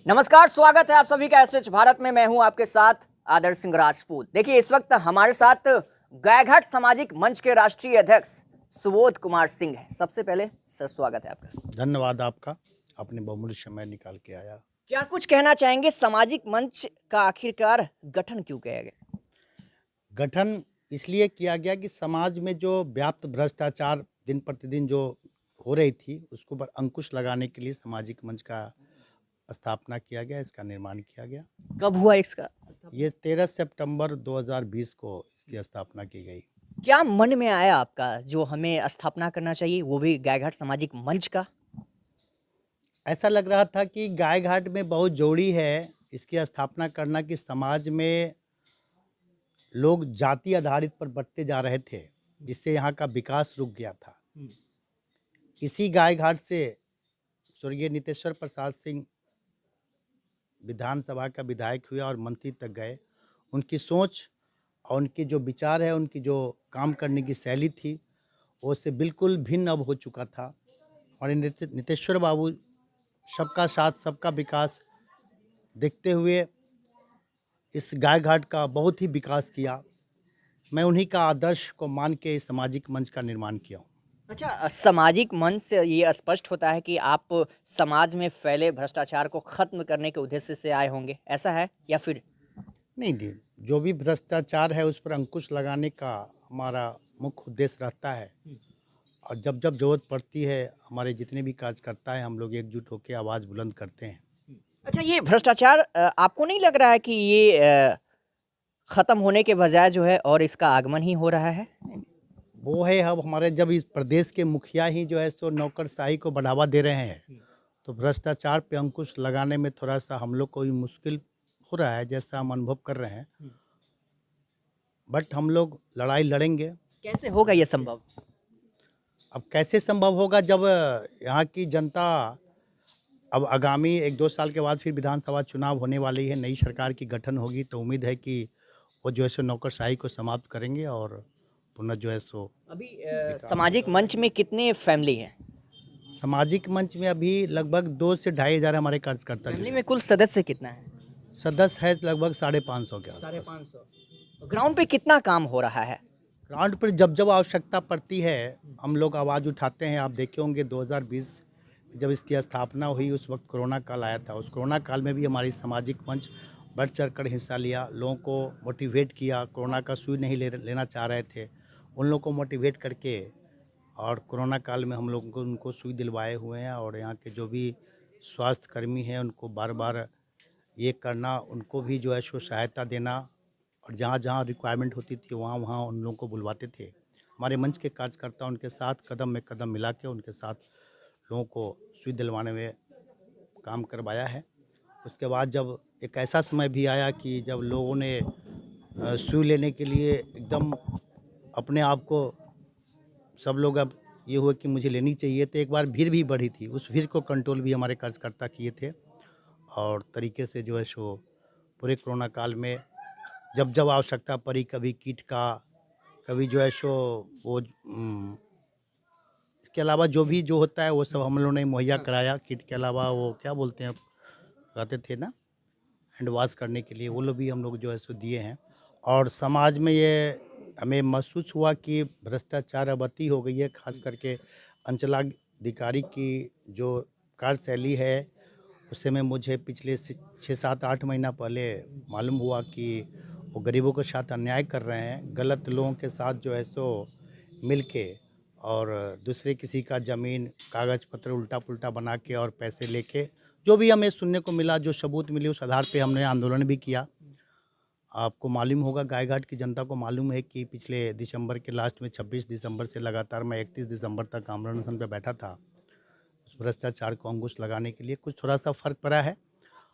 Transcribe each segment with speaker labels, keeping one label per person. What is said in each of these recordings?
Speaker 1: नमस्कार, स्वागत है आप सभी का एसएच भारत में। मैं हूं आपके साथ आदर्श सिंह राजपूत। देखिए, इस वक्त हमारे साथ गायघाट सामाजिक मंच के राष्ट्रीय अध्यक्ष सुबोध कुमार सिंह है। सबसे पहले सर, स्वागत है आपका।
Speaker 2: धन्यवाद आपका, आपने बहुमूल्य समय निकाल के आया।
Speaker 1: क्या कुछ कहना चाहेंगे, सामाजिक मंच का आखिरकार गठन क्यों किया गया?
Speaker 2: गठन इसलिए किया गया कि समाज में जो व्याप्त भ्रष्टाचार दिन प्रतिदिन जो हो रही थी उसको पर अंकुश लगाने के लिए सामाजिक मंच का स्थापना किया गया, इसका निर्माण किया गया।
Speaker 1: कब हुआ इसका?
Speaker 2: ये 13 सितंबर 2020 को इसकी स्थापना की गई।
Speaker 1: क्या मन में आया आपका जो हमें स्थापना करना चाहिए, वो भी गायघाट सामाजिक मंच का?
Speaker 2: ऐसा लग रहा था कि गायघाट में बहुत जरूरी है इसकी स्थापना करना कि समाज में लोग जाति आधारित पर बढ़ते जा रहे थे, जिससे यहाँ का विकास रुक गया था। इसी गायघाट से स्वर्गीय नितेश्वर प्रसाद सिंह विधानसभा का विधायक हुआ और मंत्री तक गए। उनकी सोच और उनके जो विचार है, उनकी जो काम करने की शैली थी, वो उससे बिल्कुल भिन्न अब हो चुका था। और नितेश्वर बाबू सबका साथ सबका विकास देखते हुए इस गायघाट का बहुत ही विकास किया। मैं उन्हीं का आदर्श को मान के इस सामाजिक मंच का निर्माण किया हूँ।
Speaker 1: अच्छा, सामाजिक मंच से ये स्पष्ट होता है कि आप समाज में फैले भ्रष्टाचार को खत्म करने के उद्देश्य से आए होंगे, ऐसा है या फिर?
Speaker 2: नहीं, जो भी भ्रष्टाचार है उस पर अंकुश लगाने का हमारा मुख्य उद्देश्य रहता है। और जब जब जरूरत पड़ती है, हमारे जितने भी कार्यकर्ता हैं, हम लोग एकजुट होकर आवाज़ बुलंद करते हैं।
Speaker 1: अच्छा, ये भ्रष्टाचार आपको नहीं लग रहा है कि ये खत्म होने के बजाय जो है और इसका आगमन ही हो रहा है?
Speaker 2: वो है, अब हमारे जब इस प्रदेश के मुखिया ही जो है सो नौकरशाही को बढ़ावा दे रहे हैं, तो भ्रष्टाचार पे अंकुश लगाने में थोड़ा सा हम लोग को भी मुश्किल हो रहा है, जैसा हम अनुभव कर रहे हैं। बट हम लोग लड़ाई लड़ेंगे।
Speaker 1: कैसे होगा ये संभव?
Speaker 2: अब कैसे संभव होगा जब यहाँ की जनता, अब आगामी 1-2 साल के बाद फिर विधानसभा चुनाव होने वाली है, नई सरकार की गठन होगी, तो उम्मीद है कि वो जो है सो नौकरशाही को समाप्त करेंगे और पुनः जो है सो
Speaker 1: अभी सामाजिक मंच में कितने फैमिली हैं?
Speaker 2: सामाजिक मंच में अभी लगभग 2 से 2,500 हज़ार हमारे कार्यकर्ता
Speaker 1: फैमिली
Speaker 2: जुड़े।
Speaker 1: में कुल सदस्य कितना है?
Speaker 2: सदस्य है लगभग 550 के आसपास।
Speaker 1: 550। ग्राउंड पे कितना काम हो रहा है?
Speaker 2: ग्राउंड पर जब जब आवश्यकता पड़ती है हम लोग आवाज़ उठाते हैं। आप देखे होंगे 2020 जब इसकी स्थापना हुई, उस वक्त कोरोना काल आया था। उस कोरोना काल में भी हमारी सामाजिक मंच बढ़ चढ़कर हिस्सा लिया, लोगों को मोटिवेट किया। कोरोना का सुई नहीं लेना चाह रहे थे, उन लोगों को मोटिवेट करके और कोरोना काल में हम लोग को उनको सुई दिलवाए हुए हैं। और यहाँ के जो भी स्वास्थ्य कर्मी हैं उनको बार बार ये करना, उनको भी जो है सो सहायता देना, और जहाँ जहाँ रिक्वायरमेंट होती थी वहाँ वहाँ उन लोगों को बुलवाते थे। हमारे मंच के कार्यकर्ता उनके साथ कदम में कदम मिला के उनके साथ लोगों को सुई दिलवाने में काम करवाया है। उसके बाद जब एक ऐसा समय भी आया कि जब लोगों ने सुई लेने के लिए एकदम अपने आप को, सब लोग अब ये हुआ कि मुझे लेनी चाहिए, तो एक बार भीड़ भी बढ़ी थी। उस भीड़ को कंट्रोल भी हमारे कार्यकर्ता किए थे और तरीके से जो है सो पूरे कोरोना काल में जब जब आवश्यकता पड़ी, कभी किट का, कभी जो है सो वो इसके अलावा जो भी जो होता है वो सब हम लोगों ने मुहैया कराया। किट के अलावा वो क्या बोलते हैं, कहते थे ना, हैंड वॉश करने के लिए, वो लोग भी हम लोग जो है सो दिए हैं। और समाज में ये हमें महसूस हुआ कि भ्रष्टाचार अब अति हो गई है। खास करके अंचलाधिकारी की जो कार्यशैली है, उससे में मुझे पिछले 6-7-8 महीना पहले मालूम हुआ कि वो गरीबों के साथ अन्याय कर रहे हैं। गलत लोगों के साथ जो है सो मिल के और दूसरे किसी का ज़मीन कागज़ पत्र उल्टा पुल्टा बना के और पैसे लेके, जो भी हमें सुनने को मिला, जो सबूत मिली, उस आधार पे हमने आंदोलन भी किया। आपको मालूम होगा, गायघाट की जनता को मालूम है कि पिछले दिसंबर के लास्ट में 26 दिसंबर से लगातार मैं 31 दिसंबर तक आमरण अनशन पे बैठा था, उस भ्रष्टाचार को अंकुश लगाने के लिए। कुछ थोड़ा सा फ़र्क पड़ा है।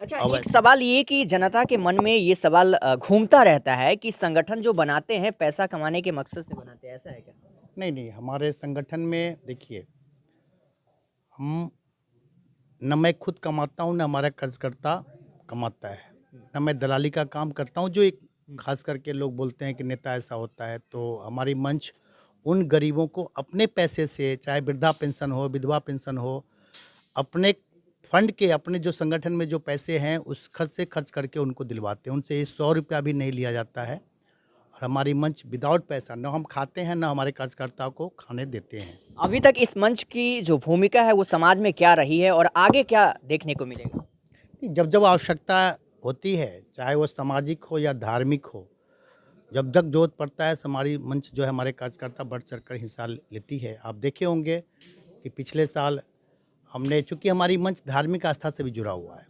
Speaker 1: अच्छा,
Speaker 2: अब
Speaker 1: एक सवाल ये कि जनता के मन में ये सवाल घूमता रहता है कि संगठन जो बनाते हैं पैसा कमाने के मकसद से बनाते हैं, ऐसा है क्या?
Speaker 2: नहीं, हमारे संगठन में देखिए, हम न मैं खुद कमाता हूँ, न हमारा कार्यकर्ता कमाता है, न मैं दलाली का काम करता हूँ। जो एक खास करके लोग बोलते हैं कि नेता ऐसा होता है, तो हमारी मंच उन गरीबों को अपने पैसे से, चाहे वृद्धा पेंशन हो, विधवा पेंशन हो, अपने फंड के अपने जो संगठन में जो पैसे हैं उस खर्च से खर्च करके उनको दिलवाते हैं। उनसे 100 रुपया भी नहीं लिया जाता है और हमारी मंच विदाउट पैसा न हम खाते हैं न हमारे कार्यकर्ताओं को खाने देते हैं।
Speaker 1: अभी तक इस मंच की जो भूमिका है वो समाज में क्या रही है और आगे क्या देखने को मिलेगा?
Speaker 2: जब जब आवश्यकता होती है, चाहे वो सामाजिक हो या धार्मिक हो, जब जब जरूरत पड़ता है हमारी मंच जो है हमारे कार्यकर्ता बढ़ चढ़ कर हिस्सा लेती है। आप देखे होंगे कि पिछले साल हमने, चूँकि हमारी मंच धार्मिक आस्था से भी जुड़ा हुआ है,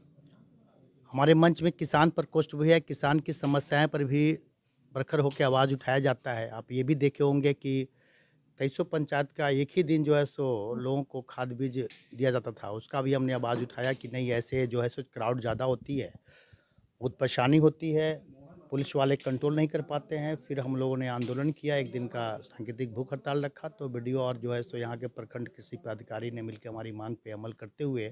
Speaker 2: हमारे मंच में किसान प्रकोष्ठ भी है, किसान की समस्याएं पर भी प्रखर होकर आवाज़ उठाया जाता है। आप ये भी देखे होंगे कि 2300 पंचायत का एक ही दिन जो है सो लोगों को खाद बीज दिया जाता था, उसका भी हमने आवाज़ उठाया कि नहीं, ऐसे जो है सो क्राउड ज़्यादा होती है, बहुत परेशानी होती है, पुलिस वाले कंट्रोल नहीं कर पाते हैं। फिर हम लोगों ने आंदोलन किया, एक दिन का सांकेतिक भूख हड़ताल रखा, तो वीडियो और जो है सो यहाँ के प्रखंड कृषि पदाधिकारी ने मिलकर हमारी मांग पे अमल करते हुए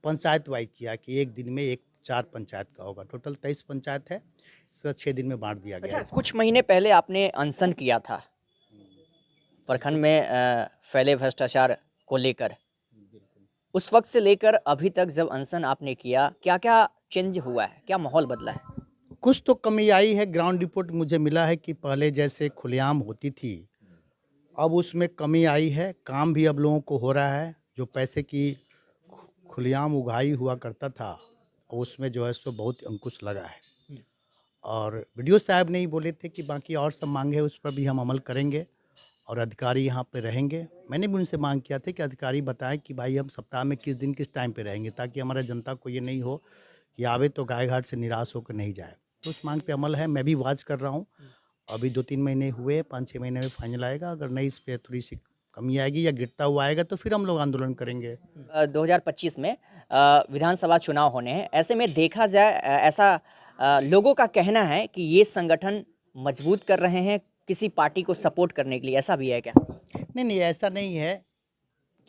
Speaker 2: पंचायत वाइज किया कि एक दिन में 4 पंचायत का होगा। टोटल 23 पंचायत है, इसका 6 दिन में बांट दिया गया
Speaker 1: अच्छा,
Speaker 2: है।
Speaker 1: कुछ महीने पहले आपने अनशन किया था प्रखंड में फैले भ्रष्टाचार को लेकर। उस वक्त से लेकर अभी तक जब अनशन आपने किया, क्या क्या चेंज हुआ है, क्या माहौल बदला है?
Speaker 2: कुछ तो कमी आई है। ग्राउंड रिपोर्ट मुझे मिला है कि पहले जैसे खुलेआम होती थी, अब उसमें कमी आई है। काम भी अब लोगों को हो रहा है। जो पैसे की खुलेआम उगाही हुआ करता था, उसमें जो है सो बहुत अंकुश लगा है। और वीडियो साहब ने ही बोले थे कि बाकी और सब मांगे उस पर भी हम अमल करेंगे और अधिकारी यहाँ पे रहेंगे। मैंने भी उनसे मांग किया था कि अधिकारी बताएं कि भाई हम सप्ताह में किस दिन किस टाइम पे रहेंगे, ताकि हमारे जनता को ये नहीं हो कि आवे तो गाय घाट से निराश होकर नहीं जाए। तो उस मांग पे अमल है। मैं भी वाच कर रहा हूँ। अभी 2-3 महीने हुए, 5-6 महीने में फाइनल आएगा। अगर नहीं इस पर थोड़ी सी कमी आएगी या गिरता हुआ आएगा तो फिर हम लोग आंदोलन करेंगे।
Speaker 1: 2025 में विधानसभा चुनाव होने हैं। ऐसे में देखा जाए ऐसा लोगों का कहना है कि ये संगठन मजबूत कर रहे हैं किसी पार्टी को सपोर्ट करने के लिए, ऐसा भी है क्या?
Speaker 2: नहीं, ऐसा नहीं है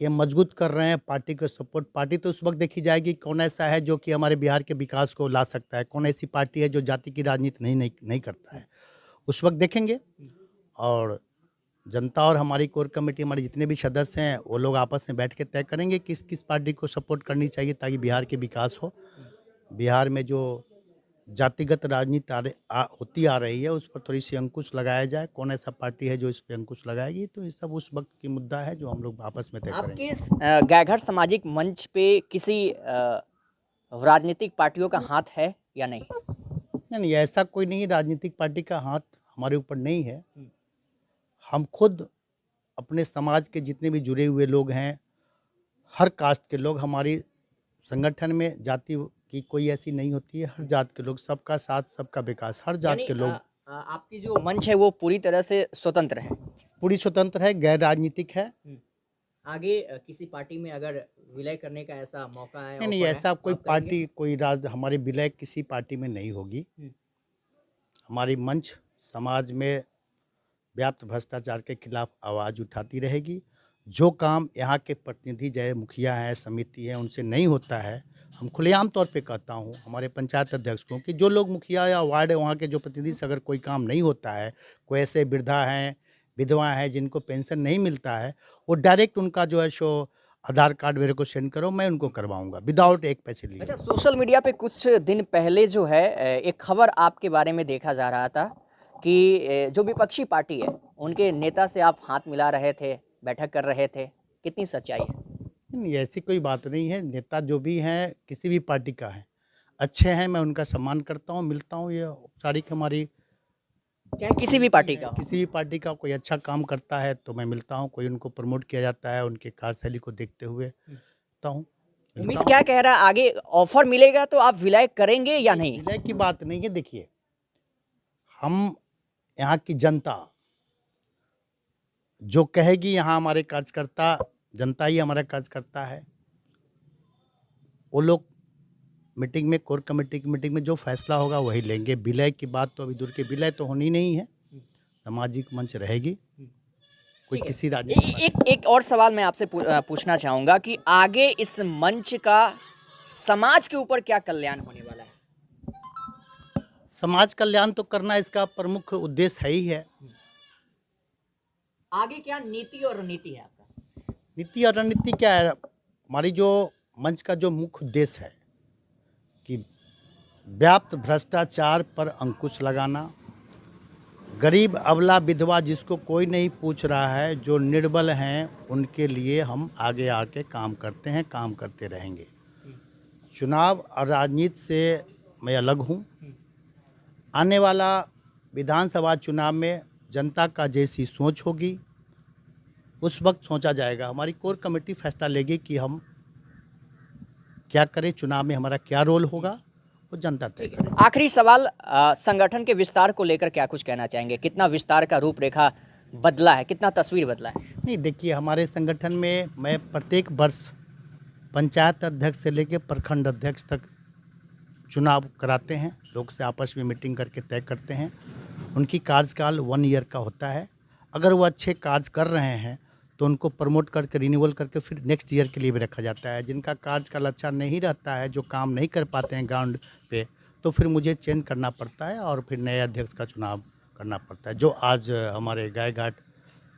Speaker 2: कि हम मजबूत कर रहे हैं पार्टी को सपोर्ट। पार्टी तो उस वक्त देखी जाएगी कौन ऐसा है जो कि हमारे बिहार के विकास को ला सकता है, कौन ऐसी पार्टी है जो जाति की राजनीति नहीं करता है, उस वक्त देखेंगे। और जनता और हमारी कोर कमेटी, हमारे जितने भी सदस्य हैं, वो लोग आपस में बैठ के तय करेंगे किस किस पार्टी को सपोर्ट करनी चाहिए ताकि बिहार के विकास हो। बिहार में जो जातिगत राजनीति होती आ रही है उस पर थोड़ी सी अंकुश लगाया जाए। कौन ऐसा पार्टी है जो इस पर अंकुश लगाएगी, तो ये सब उस वक्त की मुद्दा है जो हम लोग आपस में तय करेंगे।
Speaker 1: आपके इस गायघाट सामाजिक मंच पे किसी राजनीतिक पार्टियों का हाथ है या नहीं?
Speaker 2: नहीं, ऐसा कोई नहीं, राजनीतिक पार्टी का हाथ हमारे ऊपर नहीं है। हम खुद अपने समाज के जितने भी जुड़े हुए लोग हैं, हर कास्ट के लोग हमारी संगठन में, जाति की कोई ऐसी नहीं होती है। हर जात के लोग, सबका साथ सबका विकास, हर जात
Speaker 1: यानी
Speaker 2: के लोग।
Speaker 1: आपकी जो मंच है वो पूरी तरह से स्वतंत्र है?
Speaker 2: पूरी स्वतंत्र है, गैर राजनीतिक है।
Speaker 1: आगे किसी पार्टी में अगर विलय करने का ऐसा मौका है?
Speaker 2: नहीं, ऐसा कोई पार्टी, कोई हमारे विलय किसी पार्टी में नहीं होगी। हमारी मंच समाज में व्याप्त भ्रष्टाचार के खिलाफ आवाज़ उठाती रहेगी। जो काम यहाँ के प्रतिनिधि, चाहे मुखिया हैं, समिति हैं, उनसे नहीं होता है, हम खुलेआम तौर पे कहता हूँ हमारे पंचायत अध्यक्ष को कि जो लोग मुखिया या वार्ड है वहाँ के जो प्रतिनिधि से अगर कोई काम नहीं होता है, कोई ऐसे वृद्धा हैं, विधवा हैं जिनको पेंशन नहीं मिलता है, वो डायरेक्ट उनका जो है सो आधार कार्ड मेरे को सेंड करो, मैं उनको करवाऊंगा विदाउट एक पैसे लिए।
Speaker 1: अच्छा, सोशल मीडिया पे कुछ दिन पहले जो है एक खबर आपके बारे में देखा जा रहा था कि जो विपक्षी पार्टी है उनके नेता से आप हाथ मिला रहे थे, बैठक कर रहे थे, कितनी सच्चाई है?
Speaker 2: नहीं, ऐसी कोई बात नहीं है। नेता जो भी हैं, किसी भी पार्टी का है, अच्छे हैं, मैं उनका सम्मान करता हूँ, मिलता हूँ। ये औपचारिक हमारी,
Speaker 1: चाहे किसी भी पार्टी का हो।
Speaker 2: किसी भी पार्टी का कोई अच्छा काम करता है तो मैं मिलता हूँ, कोई उनको प्रमोट किया जाता है, उनके कार्यशैली को देखते हुए मिलता हूँ।
Speaker 1: उम्मीद क्या कह रहा है, आगे ऑफर मिलेगा तो आप विलय करेंगे या नहीं?
Speaker 2: विलय की बात नहीं है। देखिए, हम यहाँ की जनता जो कहेगी, यहाँ हमारे कार्यकर्ता, जनता ही हमारा कार्यकर्ता है। वो लोग मीटिंग में, कोर कमेटी की मीटिंग में जो फैसला होगा वही लेंगे। विलय की बात तो अभी दूर की, विलय तो होनी नहीं है। सामाजिक मंच रहेगी, कोई किसी राज्य।
Speaker 1: एक और सवाल मैं आपसे पूछना चाहूँगा कि आगे इस मंच का समाज के ऊपर क्या कल्याण होने वाला है?
Speaker 2: समाज कल्याण तो करना इसका प्रमुख उद्देश्य है ही है।
Speaker 1: आगे क्या नीति और रणनीति है आपका?
Speaker 2: नीति और रणनीति क्या है? हमारी जो मंच का जो मुख्य उद्देश्य है कि व्याप्त भ्रष्टाचार पर अंकुश लगाना, गरीब अबला विधवा जिसको कोई नहीं पूछ रहा है, जो निर्बल हैं, उनके लिए हम आगे आके काम करते हैं, काम करते रहेंगे। चुनाव और राजनीति से मैं अलग हूँ। आने वाला विधानसभा चुनाव में जनता का जैसी सोच होगी उस वक्त सोचा जाएगा। हमारी कोर कमेटी फैसला लेगी कि हम क्या करें, चुनाव में हमारा क्या रोल होगा, वो जनता तय करे।
Speaker 1: आखिरी सवाल, संगठन के विस्तार को लेकर क्या कुछ कहना चाहेंगे? कितना विस्तार का रूपरेखा बदला है, कितना तस्वीर बदला है?
Speaker 2: नहीं, देखिए, हमारे संगठन में मैं प्रत्येक वर्ष पंचायत अध्यक्ष से लेकर प्रखंड अध्यक्ष तक चुनाव कराते हैं। लोग से आपस में मीटिंग करके तय करते हैं। उनकी कार्यकाल 1 ईयर का होता है। अगर वो अच्छे कार्य कर रहे हैं तो उनको प्रमोट करके रिन्यूअल करके फिर नेक्स्ट ईयर के लिए भी रखा जाता है। जिनका कार्यकाल अच्छा नहीं रहता है, जो काम नहीं कर पाते हैं ग्राउंड पे, तो फिर मुझे चेंज करना पड़ता है और फिर नए अध्यक्ष का चुनाव करना पड़ता है। जो आज हमारे गायघाट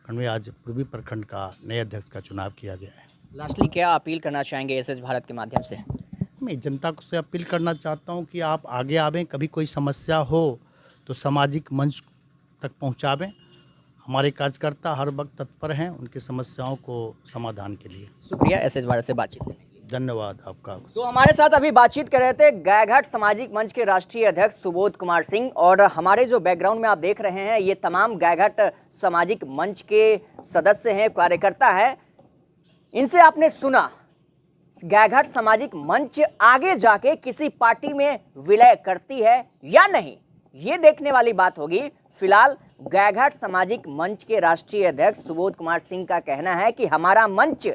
Speaker 2: खंड में आज पूर्वी प्रखंड का नए अध्यक्ष का चुनाव किया गया है।
Speaker 1: लास्टली क्या अपील करना चाहेंगे एसएच भारत के माध्यम से?
Speaker 2: मैं जनता से अपील करना चाहता हूं कि आप आगे आवें, कभी कोई समस्या हो तो सामाजिक मंच तक पहुंचावें। हमारे कार्यकर्ता हर वक्त तत्पर हैं उनकी समस्याओं को समाधान के लिए।
Speaker 1: शुक्रिया एसएच भारत से बातचीत करने के लिए।
Speaker 2: धन्यवाद आपका।
Speaker 1: तो हमारे साथ अभी बातचीत कर रहे थे गायघाट सामाजिक मंच के राष्ट्रीय अध्यक्ष सुबोध कुमार सिंह, और हमारे जो बैकग्राउंड में आप देख रहे हैं ये तमाम गायघाट सामाजिक मंच के सदस्य हैं, कार्यकर्ता हैं। इनसे आपने सुना गायघाट सामाजिक मंच आगे जाके किसी पार्टी में विलय करती है या नहीं, ये देखने वाली बात होगी। फिलहाल गायघाट सामाजिक मंच के राष्ट्रीय अध्यक्ष सुबोध कुमार सिंह का कहना है कि हमारा मंच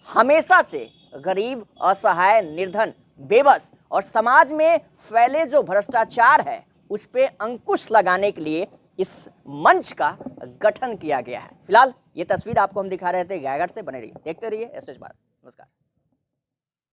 Speaker 1: हमेशा से गरीब, असहाय, निर्धन, बेबस और समाज में फैले जो भ्रष्टाचार है उस पे अंकुश लगाने के लिए इस मंच का गठन किया गया है। फिलहाल ये तस्वीर आपको हम दिखा रहे थे गायघाट से। बने रहिए, देखते रहिए एसएच भारत। नमस्कार।